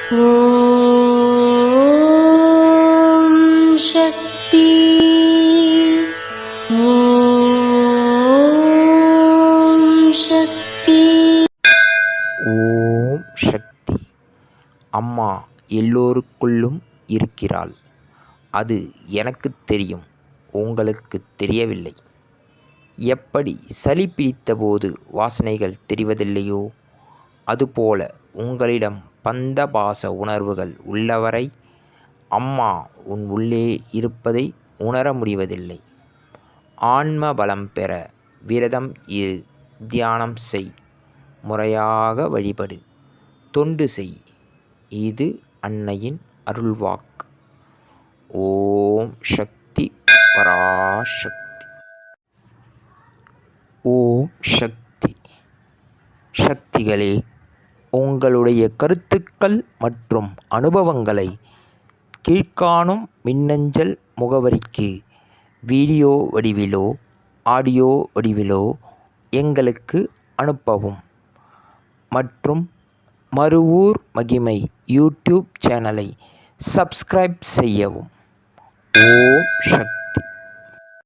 ஓம் சக்தி. ஓம் சக்தி. ஓம் சக்தி. அம்மா எல்லோருக்குள்ளும் இருக்கிறாள். அது எனக்கு தெரியும், உங்களுக்கு தெரியவில்லை. எப்படி சளி பிடித்தபோது வாசனைகள் தெரிவதில்லையோ, அதுபோல உங்களிடம் பந்தபாச உணர்வுகள் உள்ளவரை அம்மா உன் உள்ளே இருப்பதை உணர முடிவதில்லை. ஆன்ம பலம் பெற விரதம் இரு, தியானம் செய், முறையாக வழிபடு, தொண்டு செய். இது அன்னையின் அருள்வாக்கு. ஓம் சக்தி பராசக்தி. ஓம் சக்தி. சக்திகளே, உங்களுடைய கருத்துக்கள் மற்றும் அனுபவங்களை கீழ்காணும் மின்னஞ்சல் முகவரிக்கு வீடியோ வடிவிலோ ஆடியோ வடிவிலோ எங்களுக்கு அனுப்பவும். மற்றும் மறுவூர் மகிமை யூடியூப் சேனலை சப்ஸ்கிரைப் செய்யவும். ஓம் சக்தி.